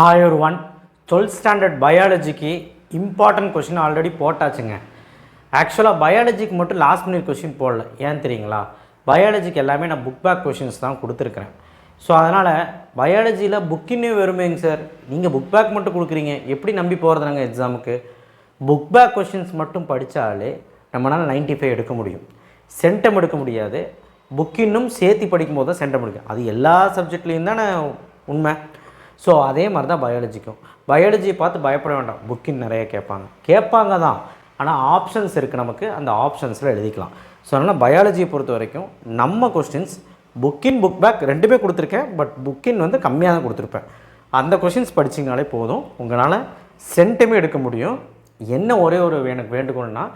Hi one 12th standard பயாலஜிக்கு important question already போட்டாச்சுங்க. ஆக்சுவலாக பயாலஜிக்கு மட்டும் லாஸ்ட் மினிட் கொஷின் போடல. ஏன் தெரியுங்களா? பயாலஜிக்கு எல்லாமே நான் புக் பேக் கொஷின்ஸ் தான் கொடுத்துருக்குறேன். ஸோ அதனால் பயாலஜியில் புக்கின்னே வருமேங்க சார், நீங்கள் புக் பேக் மட்டும் கொடுக்குறீங்க, எப்படி நம்பி போகிறதுனாங்க எக்ஸாமுக்கு? புக் பேக் கொஷின்ஸ் மட்டும் படித்தாலே நம்மளால் 95 எடுக்க முடியும். சென்டம் எடுக்க முடியாது. புக்கின்னும் சேர்த்து படிக்கும் போது தான் சென்டம் எடுக்கும். அது எல்லா சப்ஜெக்ட்லேயும் தானே உண்மை. ஸோ அதே மாதிரி தான் பயாலஜிக்கும். பயாலஜியை பார்த்து பயப்பட வேண்டாம், புக்கின் நிறைய கேட்பாங்க தான். ஆனால் ஆப்ஷன்ஸ் இருக்குது நமக்கு, அந்த ஆப்ஷன்ஸில் எழுதிக்கலாம். ஸோ அதனால் பயாலஜியை பொறுத்த வரைக்கும் நம்ம கொஸ்டின்ஸ் புக்கின் புக் பேக் ரெண்டுமே கொடுத்துருக்கேன். பட் புக்கின் வந்து கம்மியாக தான் கொடுத்துருப்பேன். அந்த கொஷின்ஸ் படிச்சிங்கனாலே போதும், உங்களால் சென்டமே எடுக்க முடியும். என்ன ஒரே ஒரு எனக்கு வேண்டுகோள்னா,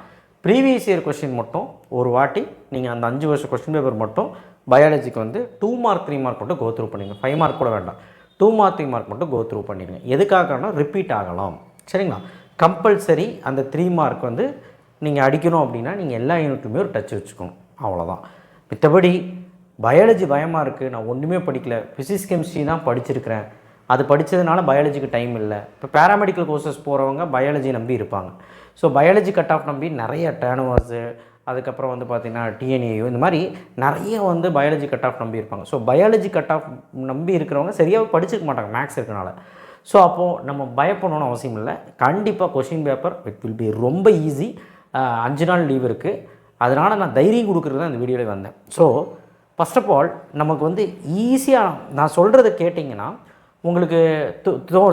ப்ரீவியஸ் இயர் கொஷின் மட்டும் ஒரு வாட்டி நீங்கள் அந்த 5 வருஷம் கொஷின் பேப்பர் மட்டும் பயாலஜிக்கு வந்து 2 மார்க் 3 மார்க் மட்டும் கோத்ரூ பண்ணிடுங்க. 5 மார்க் கூட வேண்டாம், 2 மார்க் 3 மார்க் மட்டும் கோத்ரூ பண்ணிடுங்க. எதுக்காகனா ரிப்பீட் ஆகலாம், சரிங்களா? கம்பல்சரி அந்த 3 மார்க் வந்து நீங்கள் அடிக்கணும் அப்படின்னா நீங்கள் எல்லா யூனிட்டுமே ஒரு டச் வச்சுக்கணும், அவ்வளோதான். மித்தபடி பயாலஜி பயமாக இருக்குது, நான் ஒன்றுமே படிக்கல, ஃபிசிக்ஸ் கெமிஸ்ட்ரி தான் படிச்சிருக்கிறேன், அது படித்ததுனால பயாலஜிக்கு டைம் இல்லை. இப்போ பேராமெடிக்கல் கோர்சஸ் போகிறவங்க பயாலஜி நம்பி இருப்பாங்க. ஸோ பயாலஜி கட் ஆஃப் நம்பி நிறைய டேர்னோவர்ஸு, அதுக்கப்புறம் வந்து பார்த்திங்கன்னா டிஎன்ஏயு, இந்த மாதிரி நிறைய வந்து பயாலஜி கட் ஆஃப் நம்பி இருப்பாங்க. ஸோ பயாலஜி கட் ஆஃப் நம்பி இருக்கிறவங்க சரியாக படிச்சிருக்க மாட்டாங்க மேக்ஸ் இருக்கனால. ஸோ அப்போது நம்ம பயப்படணும்னு அவசியம் இல்லை. கண்டிப்பாக question paper it will be ரொம்ப ஈஸி. 5 நாள் லீவ் இருக்குது, அதனால் நான் தைரியம் கொடுக்குறது தான் இந்த வீடியோவில் வந்தேன். ஸோ ஃபஸ்ட் ஆஃப் ஆல் நமக்கு வந்து ஈஸியாக நான் சொல்கிறத கேட்டிங்கன்னா உங்களுக்கு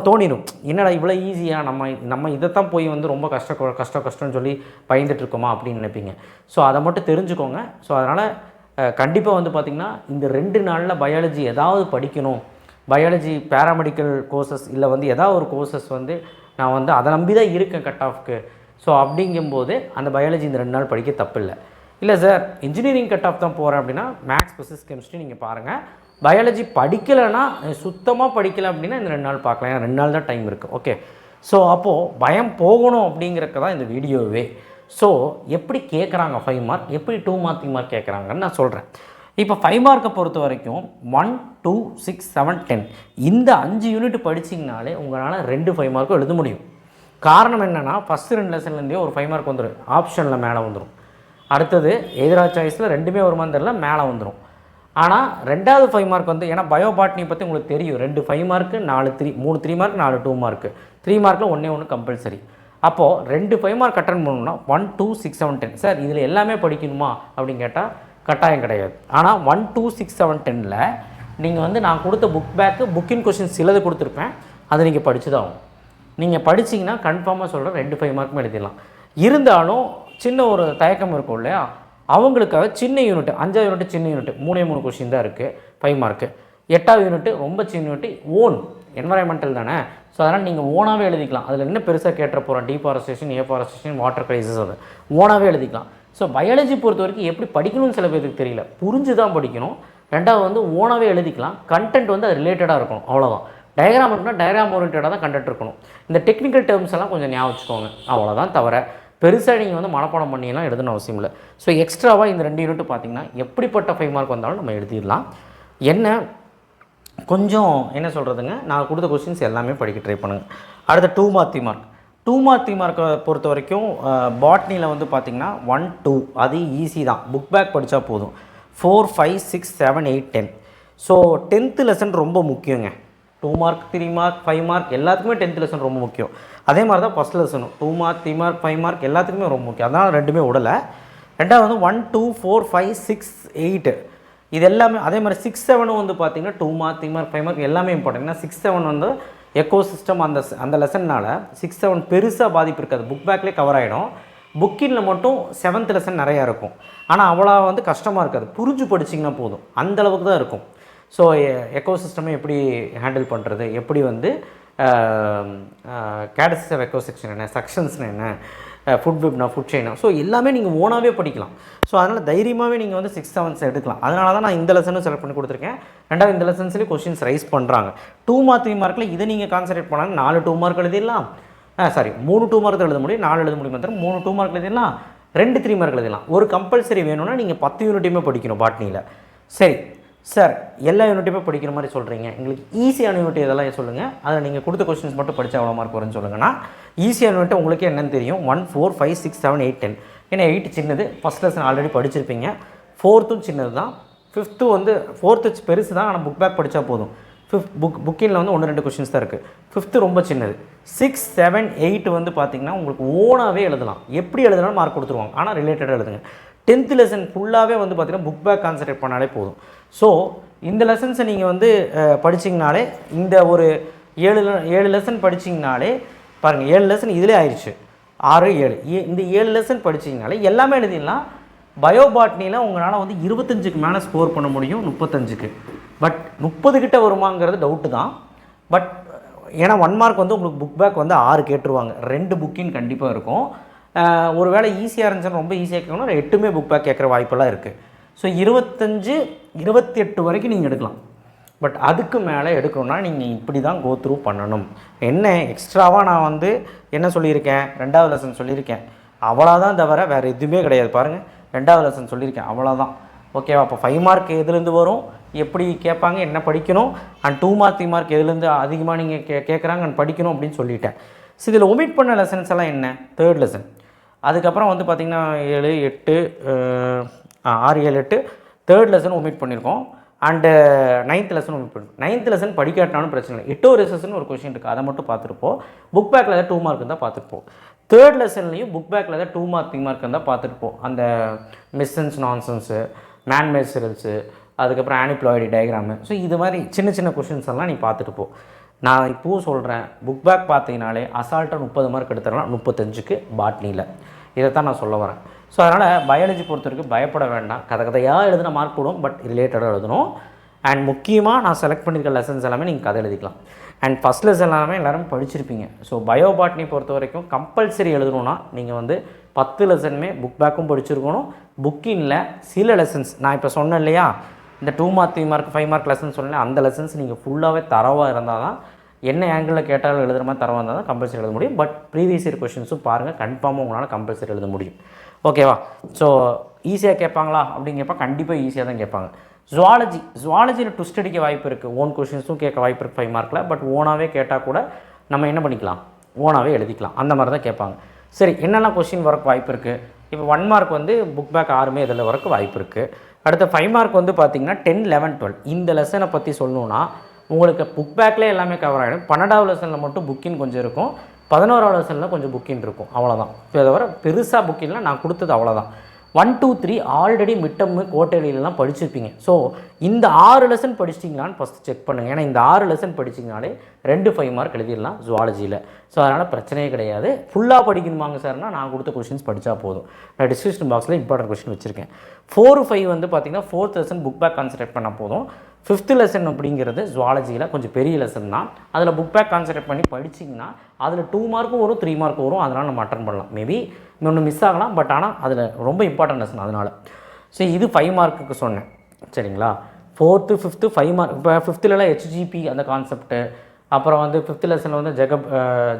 தோணிடும், என்னடா இவ்வளோ ஈஸியாக நம்ம இதைத்தான் போய் வந்து ரொம்ப கஷ்டம்னு சொல்லி பயந்துட்டுருக்கோமா அப்படின்னு நினைப்பீங்க. ஸோ அதை மட்டும் தெரிஞ்சுக்கோங்க. ஸோ அதனால் கண்டிப்பாக வந்து பார்த்திங்கன்னா இந்த 2 நாளில் பயாலஜி ஏதாவது படிக்கணும், பயாலஜி பேராமெடிக்கல் கோர்சஸ் இல்லை வந்து ஏதாவது ஒரு கோர்சஸ் வந்து நான் வந்து அதை நம்பி தான் இருக்கேன் கட் ஆஃப்க்கு. ஸோ அப்படிங்கும்போது அந்த பயாலஜி இந்த 2 நாள் படிக்க தப்பில்லை. இல்லை சார் இன்ஜினியரிங் கட் ஆஃப் தான் போகிறேன் அப்படின்னா மேக்ஸ் ஃபிசிக்ஸ் கெமிஸ்ட்ரி நீங்கள் பாருங்கள். பயாலஜி படிக்கலைன்னா, சுத்தமாக படிக்கலை அப்படின்னா இந்த 2 நாள் பார்க்கலாம். ஏன்னா 2 நாள் தான் டைம் இருக்குது. ஓகே, ஸோ அப்போது பயம் போகணும் அப்படிங்கிறக்க தான் இந்த வீடியோவே. ஸோ எப்படி கேட்குறாங்க 5 மார்க், எப்படி 2 மார்க் 3 மார்க் கேட்குறாங்கன்னு நான் சொல்கிறேன். இப்போ 5 மார்க்கை பொறுத்த வரைக்கும் 1, 2, 6, 7, 10 இந்த 5 யூனிட் படிச்சிங்கனாலே உங்களால் 2 5 மார்க்கும் எழுத முடியும். காரணம் என்னென்னா, ஃபஸ்ட்டு 2 லெசன்லேருந்தே ஒரு 5 மார்க் வந்துடும், ஆப்ஷனில் மேலே வந்துடும். அடுத்தது எதிரா சாய்ஸில் 2மே வருமானு தெரியல, மேலே வந்துடும். ஆனால் 2வது 5 மார்க் வந்து, ஏன்னா பயோபாட்னி பற்றி உங்களுக்கு தெரியும், 2 5 மார்க்கு 3 3 மார்க் 4 2 மார்க்கு, 3 மார்க்கில் ஒன்று கம்பல்சரி. அப்போது 2 5 மார்க் அட்டன் பண்ணணும்னா 1, 2, 6, 7, 10 சார் இதில் எல்லாமே படிக்கணுமா அப்படின்னு கேட்டால் கட்டாயம் கிடையாது. ஆனால் 1, 2, 6, 7, 10ல் நீங்கள் வந்து நான் கொடுத்த புக் பேக்கு புக்கின் கொஷின்ஸ் சிலது கொடுத்துருப்பேன், அதை நீங்கள் படித்து தான் ஆகும். நீங்கள் படிச்சிங்கன்னா கன்ஃபார்மாக சொல்கிறேன் 2 5 மார்க்குமே எழுதிடலாம். இருந்தாலும் சின்ன ஒரு தயக்கம் இருக்கும் இல்லையா, அவங்களுக்காக சின்ன யூனிட் 5வது யூனிட் சின்ன யூனிட் 3 கொஷின் தான் இருக்குது 5 மார்க்கு. 8வது யூனிட் ரொம்ப சின்ன யூனிட், ஓன் என்வரான்மெண்டல் தானே. ஸோ அதனால் நீங்கள் ஓனாகவே எழுதிக்கலாம். அதில் என்ன பெருசாக கேட்ட போகிறோம், டீஃபாரஸ்டேஷன், ஏஃபாரஸ்டேஷன், வாட்டர் கிரைசிஸ், அது ஓனாகவே எழுதிக்கலாம். ஸோ பயாலஜி பொறுத்த வரைக்கும் எப்படி படிக்கணும்னு சில பேருக்கு தெரியல, புரிஞ்சு தான் படிக்கணும். 2வது வந்து ஓனாகவே எழுதிக்கலாம். கண்டென்ட் வந்து அது ரிலேட்டடாக இருக்கணும், அவ்வளோதான். டயக்ராம் இருக்குன்னா டயக்ராம் ஓரியன்டாக தான் கண்டென்ட் இருக்கணும். இந்த டெக்னிக்கல் டேர்ம்ஸ் எல்லாம் கொஞ்சம் ஞாபகம் வச்சுக்கோங்க, அவ்வளோதான். தவிர பெருசாக நீங்கள் வந்து மனப்பாடம் பண்ணியெல்லாம் எழுதணும் அவசியம் இல்லை. ஸோ எக்ஸ்ட்ராவாக இந்த 2 யூனிட் பார்த்திங்கன்னா எப்படிப்பட்ட 5 மார்க் வந்தாலும் நம்ம எழுதிடலாம். என்ன கொஞ்சம் என்ன சொல்கிறதுங்க, நான் கொடுத்த கொஸ்டின்ஸ் எல்லாமே படிக்க ட்ரை பண்ணுங்கள். அடுத்த 2 மார்க் 3 மார்க் 2 மார்க் 3 மார்க்கை பொறுத்த வரைக்கும் பாட்னியில் வந்து பார்த்திங்கன்னா 1, 2 அது ஈஸி தான், புக் பேக் படித்தா போதும். 4, 5, 6, 7, 8, 10 ஸோ 10th லெசன் ரொம்ப முக்கியங்க. 2 மார்க் 3 மார்க் 5 மார்க் எல்லாத்துக்குமே 10th லெசன் ரொம்ப முக்கியம். அதே மாதிரி தான் ஃபஸ்ட் லெசனும் 2 மார்க் 3 மார்க் 5 மார்க் எல்லாத்துக்குமே ரொம்ப முக்கியம். அதனால் 2மே விடலை. 2வது வந்து 1, 2, 4, 5, 6, 8 இது எல்லாமே. அதே மாதிரி 6, 7 வந்து பார்த்திங்கன்னா 2 மார்க் 3 மார்க் 5 மார்க் எல்லாமே இம்பார்ட்டன்ட். ஏன்னா 6, 7 வந்து எக்கோசிஸ்டம் அந்த லெசன்னால் 6, 7 பெருசாக பாதிப்பு இருக்காது, புக் பேக்லேயே கவர் ஆகிடும். புக்கினில் மட்டும் 7th லெசன் நிறையா இருக்கும், ஆனால் அவ்வளோ வந்து கஷ்டமாக இருக்காது, புரிஞ்சு படிச்சிங்கன்னா போதும், அந்தளவுக்கு தான் இருக்கும். ஸோ எக்கோசிஸ்டமை எப்படி ஹேண்டில் பண்ணுறது, எப்படி வந்து கேடசிஸ் ஆஃப் எக்கோசிஸ்டம் என்ன, செக்ஷன்ஸ்னு என்ன, ஃபுட் வெப்னா ஃபுட் செயினா, ஸோ எல்லாமே நீங்கள் ஓனாகவே படிக்கலாம். ஸோ அதனால் தைரியமாகவே நீங்கள் வந்து 6, 7 எடுக்கலாம். அதனால தான் நான் இந்த லெசனும் செலக்ட் பண்ணி கொடுத்துருக்கேன். 2வது இந்த லெசன்ஸ்லேயே கொஸ்டின்ஸ் ரைஸ் பண்ணுறாங்க. 2 மார்க் 3 மார்க்கில் இதை நீங்கள் கான்சன்ட்ரேட் பண்ணாங்க 4 2 மார்க் எழுதிடலாம். 3 2 மார்க் எழுத முடியும், 4 எழுத முடியும். 3 2 மார்க் எழுதிடலாம், 2 3 மார்க் எழுதிடலாம். ஒரு கம்பல்சரி வேணும்னா நீங்கள் 10 யூனிட்டையுமே படிக்கணும் பாட்னியில். சரி, சார் எல்லா யூனிட்டையுமே படிக்கிற மாதிரி சொல்கிறீங்க, எங்களுக்கு ஈஸியான யூனிட் இதெல்லாம் சொல்லுங்கள், அதில் நீங்கள் கொடுத்த கொஸ்டின்ஸ் மட்டும் படித்தா எவ்வளோ மார்க் வரும்னு சொல்லுங்கன்னா, ஈஸியான யூனிட் உங்களுக்கு என்னென்னு தெரியும். 1 4 5 6 7 8 10. ஏன்னா 8 சின்னது, ஃபஸ்ட் லெசன் ஆல்ரெடி படிச்சிருப்பீங்க. 4th சின்னது தான். 5th வந்து 4th பெருசு தான், ஆனால் புக் பேக் படித்தா போதும். புக்கிங்கில் வந்து 1-2 கொஷின்ஸ் தான் இருக்குது. 5th ரொம்ப சின்னது. 6 7 8 வந்து பார்த்திங்கன்னா உங்களுக்கு ஓனாகவே எழுதலாம், எப்படி எழுதினாலும் மார்க் கொடுத்துருவாங்க, ஆனால் ரிலேட்டடாக எழுதுங்க. 10th லெசன் ஃபுல்லாகவே வந்து பார்த்திங்கன்னா புக் பேக் கான்சன்ட்ரேட் பண்ணாலே போதும். ஸோ இந்த லெசன்ஸை நீங்கள் வந்து படிச்சிங்கனாலே, இந்த ஒரு 7 லெசன் படிச்சிங்கனாலே பாருங்கள், 7 லெசன் இதிலே ஆயிடுச்சு. 6 7 இந்த 7 லெசன் படிச்சிங்கனாலே எல்லாமே எழுதிடலாம். பயோபாட்னியில் உங்களால் வந்து 25க்கு மேலே ஸ்கோர் பண்ண முடியும், 35க்கு. பட் 30 கிட்ட வருமாங்கிறது டவுட்டு தான். பட் ஏன்னா 1 மார்க் வந்து உங்களுக்கு புக் பேக் வந்து 6 கேட்டுருவாங்க, 2 புக்கின் கண்டிப்பாக இருக்கும். ஒரு வேளை ஈஸியாக இருந்துச்சுன்னா, ரொம்ப ஈஸியாக கேட்கணும், 8மே புக் பேக் கேட்குற வாய்ப்பெல்லாம் இருக்குது. ஸோ 25 28 வரைக்கும் நீங்கள் எடுக்கலாம். பட் அதுக்கு மேலே எடுக்கணும்னா நீங்கள் இப்படி தான் கோ த்ரூ பண்ணணும். என்ன எக்ஸ்ட்ராவாக நான் வந்து என்ன சொல்லியிருக்கேன், 2வது லெசன் சொல்லியிருக்கேன், அவ்வளோதான் தவிர வேறு எதுவுமே கிடையாது. பாருங்கள், 2வது லெசன் சொல்லியிருக்கேன், அவ்வளோதான். ஓகேவா? அப்போ 5 மார்க் எதுலேருந்து வரும், எப்படி கேட்பாங்க, என்ன படிக்கணும், அண்ட் 2 மார்க் 3 மார்க் எதுலேருந்து அதிகமாக நீங்கள் கேட்குறாங்க அண்ட் படிக்கணும் அப்படின்னு சொல்லிட்டேன். ஸோ இதில் ஒமிட் பண்ண லெசன்ஸ் எல்லாம் என்ன, 3rd லெசன். அதுக்கப்புறம் வந்து பார்த்திங்கன்னா 7 8 6 7 8 3rd லெசன் ஒமிட் பண்ணியிருக்கோம். அண்டு 9th லெசன் ஒமிட் பண்ணியிருக்கோம். 9th லெசன் படிக்காட்டினாலும் பிரச்சனை இல்லை. 8 லெசன் ஒரு கொஷின் இருக்குது, அதை மட்டும் பார்த்துருப்போம். புக் பேக்கில் ஏதாவது 2 மார்க் இருந்தால் பார்த்துருப்போம். 3rd லெசன்லையும் புக் பேக்கில் ஏதாவது 2 மார்க் 3 மார்க் இருந்தால் பார்த்துருப்போம். அந்த மிஸ்சன்ஸ் நான்சன்ஸு, மேன்மேசரல்ஸு, அதுக்கப்புறம் ஆனிப்ளாய்டு டயக்ராமு. ஸோ இது மாதிரி சின்ன சின்ன கொஷின்ஸ் எல்லாம் நீ பார்த்துட்டு போ. நான் இப்போவும் சொல்கிறேன், புக் பேக் பார்த்தீங்கனாலே அசால்ட்டாக 30 மார்க் எடுத்துடலாம் 35க்கு பாட்னியில். இதைத்தான் நான் சொல்ல வரேன். ஸோ அதனால் பயாலஜி பொறுத்த வரைக்கும் பயப்பட வேண்டாம். கதையாக எழுதின மார்க் போடும், பட் ரிலேட்டடாக எழுதணும். அண்ட் முக்கியமாக நான் செலக்ட் பண்ணியிருக்க லெசன்ஸ் எல்லாமே நீங்கள் கதை எழுதிக்கலாம். அண்ட் ஃபஸ்ட் லெசன் எல்லாமே எல்லோரும் படிச்சிருப்பீங்க. ஸோ பயோபாட்னி பொறுத்த வரைக்கும் கம்பல்சரி எழுதணுன்னா நீங்கள் வந்து 10 லெசனுமே புக் பேக்கும் படிச்சிருக்கணும். புக்கிங்கில் சில லெசன்ஸ் நான் இப்போ சொன்னேன் இல்லையா, இந்த 2 மார்க் 3 மார்க் 5 மார்க் லெசன்ஸ் சொன்னேன், அந்த லெசன்ஸ் நீங்கள் ஃபுல்லாகவே தரவாக இருந்தால் தான், என்ன ஆங்கிளில் கேட்டாலும் எழுதுகிற மாதிரி தரவாக இருந்தால் தான் கம்பல்சரி எழுத முடியும். பட் ப்ரீவியஸ் இயர் கொஷின்ஸும் பாருங்கள், கன்ஃபார்மாக உங்களால் கம்பல்சரி எழுத முடியும். ஓகேவா? ஸோ ஈஸியாக கேட்பாங்களா அப்படிங்கிறப்ப கண்டிப்பாக ஈஸியாக தான் கேட்பாங்க. ஜுவாலஜியில் ட்விஸ்ட் அடிக்க வாய்ப்பு இருக்குது, ஓன் கொஷின்ஸும் கேட்க வாய்ப்பு இருக்குது 5 மார்க்கில். பட் ஓனாகவே கேட்டால் கூட நம்ம என்ன பண்ணிக்கலாம், ஓனாகவே எழுதிக்கலாம். அந்த மாதிரி தான் கேட்பாங்க. சரி, என்னெல்லாம் கொஷின் வரக்கு வாய்ப்பு இருக்குது? இப்போ 1 மார்க் வந்து புக் பேக் 6மே இதில் வரக்கு வாய்ப்பு இருக்குது. அடுத்த 5 மார்க் வந்து பார்த்திங்கன்னா 10 11 12 இந்த லெசனை பற்றி சொல்லணுன்னா உங்களுக்கு புக் பேக்லேயே எல்லாமே கவர் ஆகிடும். 12வது லெசனில் மட்டும் புக்கின் கொஞ்சம் இருக்கும், 11வது லெசனில் கொஞ்சம் புக்கின் இருக்கும், அவ்வளோதான். இப்போ இதை வர பெருசாக புக்கின்லாம் நான் கொடுத்தது அவ்வளோதான். 1 2 3 ஆல்ரெடி மிட்டம்மு கோட்டையிலலாம் படிச்சிருப்பீங்க. ஸோ இந்த 6 லெசன் படிச்சிட்டிங்களான்னு ஃபஸ்ட்டு செக் பண்ணுங்கள். ஏன்னா இந்த 6 லெசன் படிச்சிங்கனாலே 2 5 மார்க் எழுதிடலாம் ஜுவாலஜியில். ஸோ அதனால் பிரச்சனையே கிடையாது. ஃபுல்லாக படிக்கணுமாங்க சார்னா நான் கொடுத்த கொஷின்ஸ் படித்தா போதும். நான் டிஸ்கிரிப்ஷன் பாக்ஸில் இம்பார்ட்டன்ட் கொஷின் வச்சுருக்கேன். 4 5 வந்து பார்த்திங்கன்னா 4th lesson book back concentrate பண்ணால் போதும். 5th லெசன் அப்படிங்கிறது ஜுவாலஜியில் கொஞ்சம் பெரிய லெசன் தான். அதில் புக் பேக் கான்சன்ட்ரேட் பண்ணி படிச்சிங்கன்னா அதில் 2 மார்க்கும் வரும் 3 மார்க்கும் வரும். அதனால் நம்ம அட்டன் பண்ணலாம். மேபி இன்னொன்று மிஸ் ஆகலாம், பட் ஆனால் அதில் ரொம்ப இம்பார்ட்டன்ட் லெசன் அதனால். ஸோ இது 5 மார்க்குக்கு சொன்னேன், சரிங்களா? 4th 5th 5 mark. இப்போ 5thலலாம் ஹெச்ஜிபி அந்த கான்செப்ட்டு, அப்புறம் வந்து 5th லெசனில் வந்து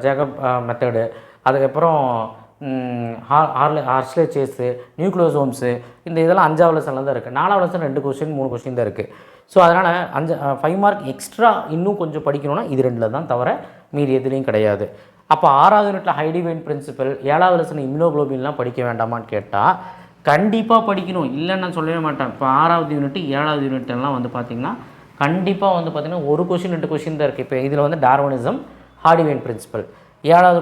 ஜெகப் மெத்தடு, அதுக்கப்புறம் ஹார்ஸ்லேச்சேஸு, நியூக்ளியோசோம்ஸு, இந்த இதெல்லாம் 5வது லெசனில் தான் இருக்குது. 4வது லெசன் 2 கொஸ்டின் 3 கொஸ்டின் தான் இருக்குது. ஸோ அதனால் 5 மார்க் எக்ஸ்ட்ரா இன்னும் கொஞ்சம் படிக்கணும்னா இது 2 தான் தவிர மீதி எதுலேயும் கிடையாது. அப்போ 6வது யூனிட்டில் ஹைடிவைன் பிரின்சிபல், 7வது லெசன் இம்யூனோகுளோபின்லாம் படிக்க வேண்டாமான்னு கேட்டால் கண்டிப்பாக படிக்கணும், இல்லைன்னு நான் சொல்லவே மாட்டேன். இப்போ 6வது யூனிட் 7வது யூனிட்லாம் வந்து பார்த்திங்கன்னா கண்டிப்பாக வந்து பார்த்திங்கன்னா 1 கொஷின் 2 கொஷின் தான் இருக்குது. இப்போ இதில் வந்து டார்வினிசம், ஹார்டிவைன் பிரின்சிபல். 7வது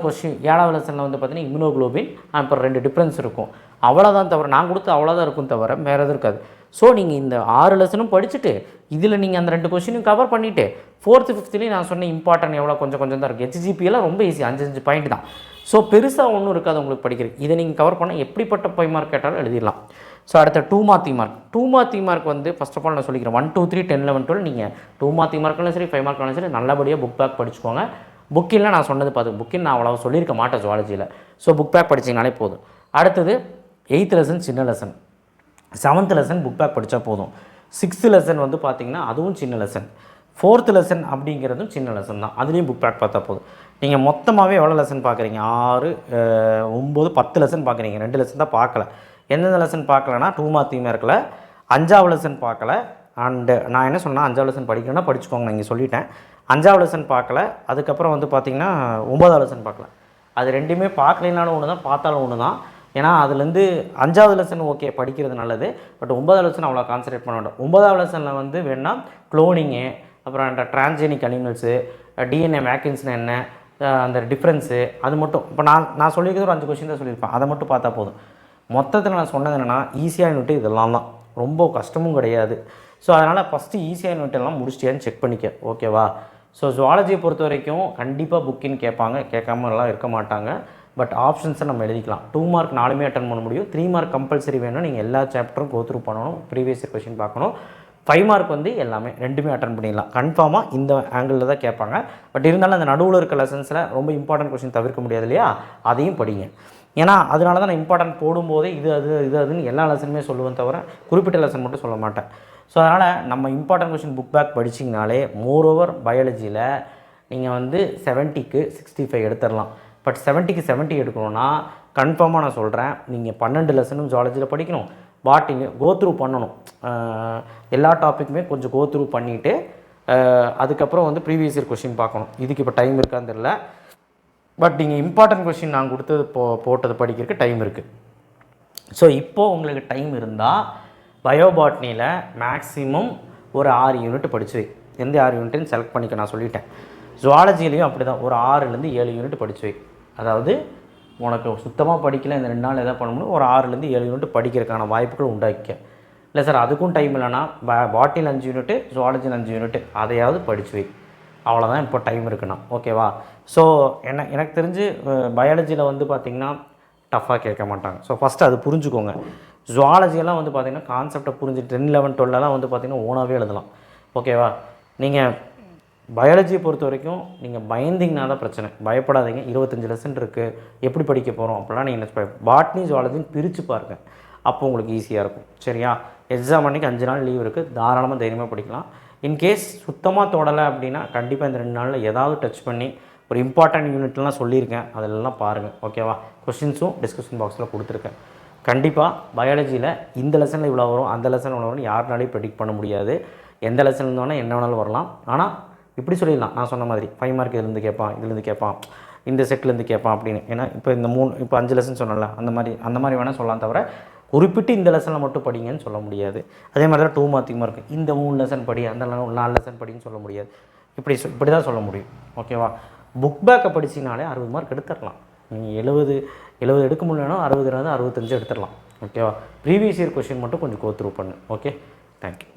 லெசனில் வந்து பார்த்திங்கன்னா இம்யூனோகுளோபின், அப்புறம் 2 டிஃப்ரென்ஸ் இருக்கும், அவ்வளோதான். தவிர நான் கொடுத்து அவ்வளோதான் இருக்கும், தவிர வேறு எதுவும் இருக்காது. ஸோ நீங்கள் இந்த 6 லெசனும் படிச்சுட்டு இதில் நீங்கள் அந்த 2 கொஷினும் கவர் பண்ணிவிட்டு 4th 5thலேயும் நான் சொன்ன இம்பார்ட்டன்ட் எவ்வளோ கொஞ்சம் தான் இருக்குது. ஹெச்ஜிபியெல்லாம் ரொம்ப ஈஸி, 5 பாயிண்ட் தான். ஸோ பெருசாக ஒன்றும் இருக்காது உங்களுக்கு படிக்கிறது. இதை நீங்கள் கவர் பண்ண எப்படிப்பட்ட 5 மார்க் கேட்டாலும் எழுதிடலாம். ஸோ அடுத்த 2 மார்க் 3 மார்க். 2 மார்க் 3 மார்க் வந்து ஃபஸ்ட் ஆஃப் ஆல் நான் சொல்லிக்கிறேன், 1 2 3 10 11 12 நீங்கள் 2 மார்க் 3 மார்க்னாலும் சரி 5 மார்க்னாலும் சரி நல்லபடியாக புக் பேக் படிச்சுக்கோங்க. புக்கில் நான் சொன்னது பார்த்து புக்கில் நான் அவ்வளோ சொல்லியிருக்க மாட்டேன் ஜுவாலஜியில். ஸோ புக் பேக் படிச்சிங்கனாலே போதும். அடுத்தது 8th லெசன் சின்ன lesson, 7th lesson book back படித்தா போதும். 6th லெசன் வந்து பார்த்திங்கன்னா அதுவும் சின்ன லெசன். 4th லெசன் அப்படிங்கிறதும் சின்ன லெசன் தான், அதுலேயும் புக் பேக் பார்த்தா போதும். நீங்கள் மொத்தமாகவே எவ்வளோ லெசன் பார்க்குறீங்க, 6 9 10 லெசன் பார்க்குறீங்க. 2 லெசன் தான் பார்க்கல. எந்தெந்த லெசன் பார்க்கலன்னா 2 மார்க் 3 மார்க்கில் 5வது லெசன் பார்க்கல, அண்டு நான் என்ன சொன்னால் 5வது லெசன் படிக்கணும்னா படிச்சுக்கோங்க, நான் இங்கே சொல்லிட்டேன். 5வது லெசன் பார்க்கல, அதுக்கப்புறம் வந்து பார்த்திங்கன்னா 9வது லெசன் பார்க்கல. அது ரெண்டுமே பார்க்கலைனாலும் ஒன்று தான், பார்த்தாலும் ஒன்று தான். ஏன்னா அதுலேருந்து 5வது லெசன் ஓகே படிக்கிறது நல்லது, பட் 9வது லெசன் அவ்வளோ கான்சன்ட்ரேட் பண்ண வேண்டாம். 9வது லெசனில் வந்து வேணால் க்ளோனிங்கு, அப்புறம் அந்த டிரான்ஸ்ஜெனிக் அனிமல்ஸு, டிஎன்ஏ வேக்கன்ஸ்னு என்ன, அந்த டிஃப்ரென்ஸு, அது மட்டும் இப்போ நான் சொல்லியிருக்கிறது ஒரு 5 கொஸ்டின் தான் சொல்லியிருப்பேன், அதை மட்டும் பார்த்தா போதும். மொத்தத்தில் நான் சொன்னது என்னென்னா ஈஸியாக யூனிட் இதெல்லாம் தான், ரொம்ப கஷ்டமும் கிடையாது. ஸோ அதனால் ஃபஸ்ட்டு ஈஸியாக யூனிட் எல்லாம் முடிச்சிட்டியான்னு செக் பண்ணிக்க, ஓகேவா? ஸோ ஜுவாலஜியை பொறுத்த வரைக்கும் கண்டிப்பாக புக்கின்னு கேட்பாங்க, கேட்காமலாம் இருக்க மாட்டாங்க. பட் ஆப்ஷன்ஸை நம்ம எழுதிக்கலாம். 2 மார்க் 4மே அட்டன் பண்ண முடியும். 3 மார்க் கம்பல்சரி வேணும், நீங்கள் எல்லா சாப்டரும் கோத்ரூ பண்ணணும், ப்ரீவியஸ் இயர் கொஸ்டின் பார்க்கணும். 5 மார்க் வந்து எல்லாமே 2மே அட்டன் பண்ணிடலாம். கன்ஃபார்மாக இந்த ஆங்கிளில் தான் கேட்பாங்க. பட் இருந்தாலும் அந்த நடுவில் இருக்க லெசன்ஸில் ரொம்ப இம்பார்ட்டன்ட் கொஸ்டின் தவிர்க்க முடியாது இல்லையா, அதையும் படிங்க. ஏன்னா அதனால தான் நான் இம்பார்ட்டன்ட் போடும்போதே இதுன்னு எல்லா லெசனுமே சொல்லுவேன், தவிர குறிப்பிட்ட லெசன் மட்டும் சொல்ல மாட்டேன். ஸோ அதனால் நம்ம இம்பார்ட்டன்ட் கொஸ்டின் புக் பேக் படிச்சிங்கனாலே மோரோவர் பயாலஜியில் நீங்கள் வந்து 70க்கு 65 எடுத்துடலாம். பட் 70க்கு 70 எடுக்கணும்னா கன்ஃபார்மாக நான் சொல்கிறேன், நீங்கள் 12 லெசனும் ஜுவாலஜியில் படிக்கணும், பாட்டினி கோத்ரூ பண்ணணும், எல்லா டாப்பிக்குமே கொஞ்சம் கோத்ரூ பண்ணிவிட்டு அதுக்கப்புறம் வந்து ப்ரீவியஸ் இயர் கொஸ்டின் பார்க்கணும். இதுக்கு இப்போ டைம் இருக்கான்னு தெரியல, பட் நீங்கள் இம்பார்ட்டன்ட் கொஸ்டின் நான் கொடுத்தது போட்டது படிக்கிறதுக்கு டைம் இருக்குது. ஸோ இப்போது உங்களுக்கு டைம் இருந்தால் பயோபாட்னியில் மேக்ஸிமம் ஒரு 6 யூனிட் படிச்சு வை. எந்த 6 யூனிட்னு செலக்ட் பண்ணிக்க நான் சொல்லிட்டேன். ஜுவாலஜிலையும் அப்படி தான், ஒரு 6லேருந்து 7 யூனிட் படிச்சு வை. அதாவது உனக்கு சுத்தமாக படிக்கல இந்த 2 நாள் எதாவது பண்ண முடியும், ஒரு 6லேருந்து 7 யூனிட் படிக்கிறதுக்கான வாய்ப்புகள் உண்டாக்கிக்க. இல்லை சார் அதுக்கும் டைம் இல்லைனா பாட்னியில் 5 யூனிட்டு, ஜுவாலஜியில் 5 யூனிட்டு, அதையாவது படிச்சு வை. அவ்வளோதான் இப்போ டைம் இருக்குண்ணா, ஓகேவா? ஸோ எனக்கு தெரிஞ்சு பயாலஜியில் வந்து பார்த்திங்கன்னா டஃப்பாக கேட்க மாட்டாங்க. ஸோ ஃபஸ்ட்டு அது புரிஞ்சுக்கோங்க. ஜுவாலஜியெல்லாம் வந்து பார்த்திங்கன்னா கான்செப்டை புரிஞ்சு 10, 11, 12 வந்து பார்த்திங்கன்னா ஓனாகவே எழுதலாம், ஓகேவா? நீங்கள் பயாலஜியை பொறுத்த வரைக்கும் நீங்கள் பயந்திங்கன்னா தான் பிரச்சனை. பயப்படாதீங்க, 25 லெசன் இருக்குது, எப்படி படிக்க போகிறோம் அப்படிலாம் நீங்கள் பாட்னி ஜுவாலஜின்னு பிரித்து பாருங்க, அப்போ உங்களுக்கு ஈஸியாக இருக்கும். சரியா? எக்ஸாம் அன்றைக்கி 5 நாள் லீவ் இருக்குது, தாராளமாக தைரியமாக படிக்கலாம். இன்கேஸ் சுத்தமாக தொடலை அப்படின்னா கண்டிப்பாக இந்த 2 நாளில் ஏதாவது டச் பண்ணி ஒரு இம்பார்ட்டன்ட் யூனிட்லாம் சொல்லியிருக்கேன், அதெல்லாம் பாருங்கள், ஓகேவா? கொஸ்டின்ஸும் டிஸ்கிரிப்ஷன் பாக்ஸில் கொடுத்துருக்கேன். கண்டிப்பாக பயாலஜியில் இந்த லெசனில் இவ்வளோ வரும், அந்த லெசன் இவ்வளோ வரும், யாருனாலையும் ப்ரெடிக்ட் பண்ண முடியாது. எந்த லெசன் இருந்தோன்னா என்ன வேணாலும் வரலாம். ஆனால் இப்படி சொல்லிடலாம், நான் சொன்ன மாதிரி 5 மார்க் இதுலேருந்து கேட்பான், இதுலேருந்து கேட்பான், இந்த செட்லேருந்து கேட்பான் அப்படின்னு. ஏன்னா இப்போ இந்த 5 லெசன் சொன்னல, அந்த மாதிரி வேணால் சொல்லலாம், தவிர குறிப்பிட்டு இந்த லெசனில் மட்டும் படிங்கன்னு சொல்ல முடியாது. அதே மாதிரி தான் 2 மார்க் இருக்குது, இந்த 3 லெசன் படி, அந்த 4 லெசன் படின்னு சொல்ல முடியாது. இப்படி தான் சொல்ல முடியும், ஓகேவா? புக் பேக்கை படிச்சினாலே 60 மார்க் எடுத்துடலாம். நீங்கள் 70 எடுக்க முடியலன்னா 60 65 எடுத்துடலாம், ஓகேவா? ப்ரீவியஸ் இயர் கொஸ்டின் மட்டும் கொஞ்சம் கோத்ரூ பண்ணு, ஓகே? தேங்க்யூ.